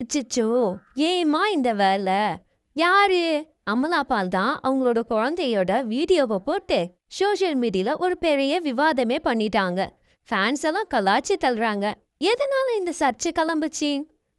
அச்சச்சோ! ஏம்மா இந்த வேலை? யாரு? அமலா பால் தான் அவங்களோட குழந்தையோட வீடியோவ போட்டு சோஷியல் மீடியால ஒரு பெரிய விவாதமே பண்ணிட்டாங்க. ஃபேன்ஸ் எல்லாம் கலாய்ச்சி தள்ளுறாங்க. எதனால இந்த சர்ச்சை கிளம்புச்சு?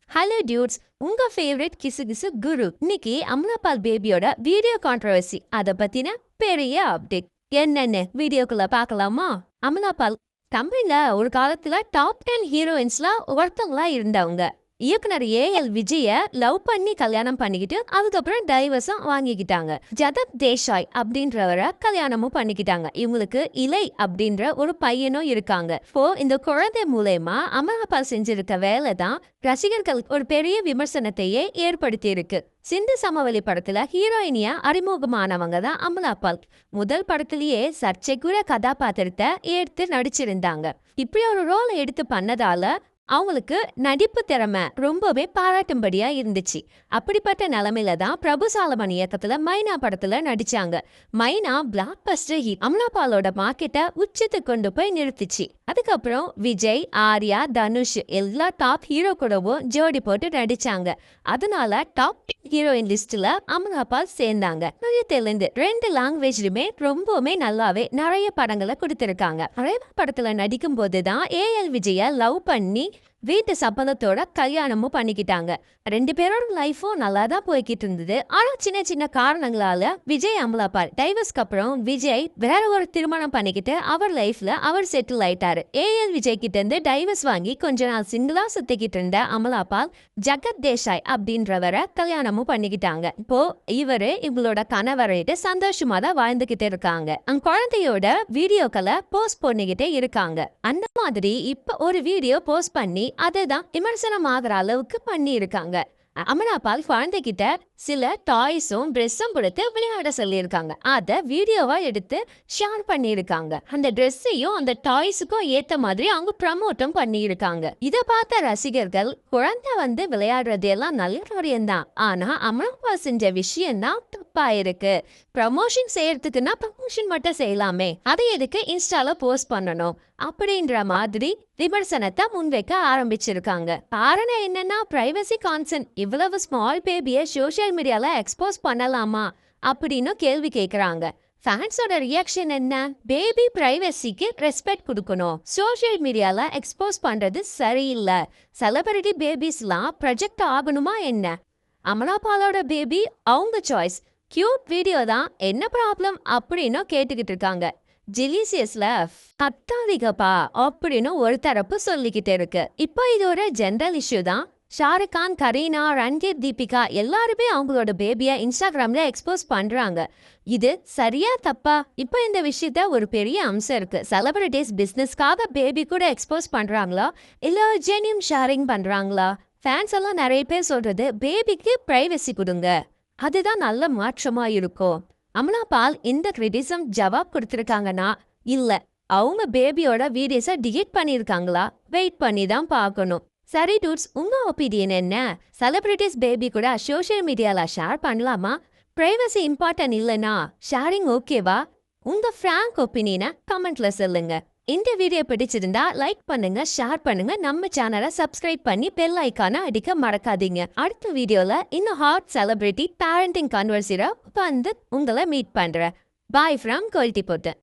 ஹலோ டியூட்ஸ், உங்க ஃபேவரட் கிசுகிசு குரு. இன்னைக்கு அமலா பால் பேபியோட வீடியோ கான்ட்ரோவர்சி அத பத்தின பெரிய அப்டேட். என்னன்னு வீடியோக்குள்ள பார்க்கலாமா? அமலா பால் தமிழ்ல ஒரு காலத்துல டாப் 10 ஹீரோயின்ஸ்ல ஒருத்தவங்களா இருந்தவங்க. இயக்குனர் ஏ.எல். விஜய லவ் பண்ணி கல்யாணம் பண்ணிக்கிட்டு அதுக்கப்புறம் டைவர்ஸும் வாங்கிக்கிட்டாங்க. ஜதப் தேசாய் அப்படின்றவரை கல்யாணமும் பண்ணிக்கிட்டாங்க. இவங்களுக்கு இலை அப்படின்ற ஒரு பையனும் இருக்காங்க. இப்போ இந்த குழந்தை மூலயமா அமலாபால் செஞ்சிருக்க வேலை தான் ரசிகர்களுக்கு ஒரு பெரிய விமர்சனத்தையே ஏற்படுத்தி இருக்கு. சிந்து சமவெளி படத்துல ஹீரோயினியா அறிமுகமானவங்க தான் அமலாபால். முதல் படத்திலேயே சர்ச்சைக்குரிய கதாபாத்திரத்தை எடுத்து நடிச்சிருந்தாங்க. இப்படி ஒரு ரோலை எடுத்து பண்ணதால அவங்களுக்கு நடிப்பு திறமை ரொம்பவே பாராட்டும்படியா இருந்துச்சு. அப்படிப்பட்ட நிலைமையில தான் பிரபு சாலமன் இயக்கத்துல மைனா படத்துல நடிச்சாங்க. மைனா பிளாக் பஸ்டர் ஹிட். அமலாபாலோட மார்க்கெட்டை உச்சத்துக்கு கொண்டு போய் நிறுத்திச்சு. அதுக்கப்புறம் விஜய், ஆர்யா, தனுஷ் எல்லா டாப் ஹீரோ கூடவும் ஜோடி போட்டு நடிச்சாங்க. அதனால டாப் ஹீரோயின் லிஸ்ட்ல அமலாபால் சேர்ந்தாங்க. நிறைய தெலுங்கு 2 லாங்குவேஜ்லுமே ரொம்பவுமே நல்லாவே நிறைய படங்களை கொடுத்திருக்காங்க. நிறைய படத்துல நடிக்கும் போதுதான் ஏ.எல். விஜய லவ் பண்ணி வீட்டு சம்மதத்தோட கல்யாணமும் பண்ணிக்கிட்டாங்க. 2 பேரோட லைஃபும் நல்லா தான் போய்கிட்டு இருந்தது. ஆனா சின்ன சின்ன காரணங்களால விஜய் அமலாபால் டைவர்ஸ்க்கு அப்புறம் விஜய் வேற ஒரு திருமணம் பண்ணிக்கிட்டு அவர் லைஃப்ல அவர் செட்டில் ஆயிட்டாரு. ஏ.எல். விஜய் கிட்ட இருந்து டைவர்ஸ் வாங்கி கொஞ்ச நாள் சிங்கிளா சுத்திக்கிட்டு இருந்த அமலாபால் ஜகத் தேசாய் அப்படின்றவரை கல்யாணமும் பண்ணிக்கிட்டாங்க. இப்போ இவரு இவங்களோட கணவரைட்டு சந்தோஷமா தான் வாழ்ந்துகிட்டு இருக்காங்க. அந்த குழந்தையோட வீடியோக்களை போஸ்ட் பண்ணிக்கிட்டே இருக்காங்க. அந்த மாதிரி இப்ப ஒரு வீடியோ போஸ்ட் பண்ணி அதுதான் விமர்சனம் ஆகிற அளவுக்கு பண்ணி இருக்காங்க. அமலாபால் குழந்தைகிட்ட சில டாய்ஸும் ட்ரெஸ்ஸும் கொடுத்து விளையாட சொல்லியிருக்காங்க. அதை வீடியோவா எடுத்து ஷேர் பண்ணியிருக்காங்க. அந்த ட்ரெஸ்ஸையும் அந்த டாய்ஸுக்கும் ஏத்த மாதிரி அவங்க ப்ரமோட்டும் பண்ணியிருக்காங்க. இதை பார்த்த ரசிகர்கள் குழந்தை விளையாடுறது எல்லாம் நல்ல காரியம்தான், ஆனா அமலாபால் செஞ்ச விஷயம் தான் தப்பா இருக்கு. ப்ரமோஷன் செய்யறதுக்குன்னா ப்ரமோஷன் மட்டும் செய்யலாமே, அதை எதுக்கு இன்ஸ்டால போஸ்ட் பண்ணணும் அப்படின்ற மாதிரி விமர்சனத்தை முன்வைக்க ஆரம்பிச்சிருக்காங்க. காரணம் என்னன்னா பிரைவசி கான்சர்ன். இவ்வளவு ஸ்மால் பேபியை சோஷியல் மீடியால எக்ஸ்போஸ் பண்ணலாமா அப்படின்னு கேள்வி கேட்கறாங்க. ஃபேன்ஸோட ரியாக்ஷன் என்ன? பேபி பிரைவசிக்கு ரெஸ்பெக்ட் கொடுக்கணும், சோஷியல் மீடியால எக்ஸ்போஸ் பண்றது சரியில்லை. செலிபிரிட்டி பேபிஸ்லாம் ப்ரொஜெக்ட் ஆகணுமா என்ன? அமலாபாலோட பேபி அவங்க சாய்ஸ், கியூட் வீடியோ தான், என்ன ப்ராப்ளம் அப்படின்னு கேட்டுக்கிட்டு இருக்காங்க. ஜெலிசியஸ்ல கத்தாதிகப்பா அப்படின்னு ஒரு தரப்பு சொல்லிக்கிட்டு இருக்கு. இப்போ இது ஒரு ஜென்ரல் இஷ்யூ தான். ஷாருக் கான், கரீனா, ரன்கீர், தீபிகா எல்லாருமே அவங்களோட பேபியை இன்ஸ்டாகிராம்ல எக்ஸ்போஸ் பண்றாங்க. இது சரியா தப்பா? இப்போ இந்த விஷயத்த ஒரு பெரிய அம்சம் இருக்கு. செலிபிரிட்டிஸ் பிசினஸ்க்காக பேபி கூட எக்ஸ்போஸ் பண்றாங்களா இல்ல ஜென்யூன் ஷேரிங் பண்றாங்களா? ஃபேன்ஸ் எல்லாம் நிறைய பேர் சொல்றது பேபிக்கு பிரைவசி கொடுங்க, அதுதான் நல்ல மாற்றமா இருக்கும். அமலாபால் இந்த கிரிட்டிசம் ஜவாப் கொடுத்திருக்காங்கன்னா இல்ல அவங்க பேபியோட வீடியோஸை டிலீட் பண்ணியிருக்காங்களா, வெயிட் பண்ணி தான் பார்க்கணும். சரி டூட்ஸ், உங்க ஒப்பீனியன் என்ன? செலிபிரிட்டிஸ் பேபி கூட சோஷியல் மீடியால ஷேர் பண்ணலாமா? பிரைவசி இம்பார்ட்டன்ட் இல்லைனா ஷேரிங் ஓகேவா? உங்க ஃப்ராங்க் ஒப்பீனியனை கமெண்ட்ல சொல்லுங்க. இந்த வீடியோ பிடிச்சிருந்தா லைக் பண்ணுங்க, ஷேர் பண்ணுங்க, நம்ம சேனலை சப்ஸ்கிரைப் பண்ணி பெல் ஐக்கான அடிக்க மறக்காதீங்க. அடுத்த வீடியோல இன்னும் ஹாட் செலிபிரிட்டி பேரண்டிங் கான்வர்சியரா உங்களை மீட் பண்றேன். பாய் ஃப்ரம் கோல்டி போட்டு.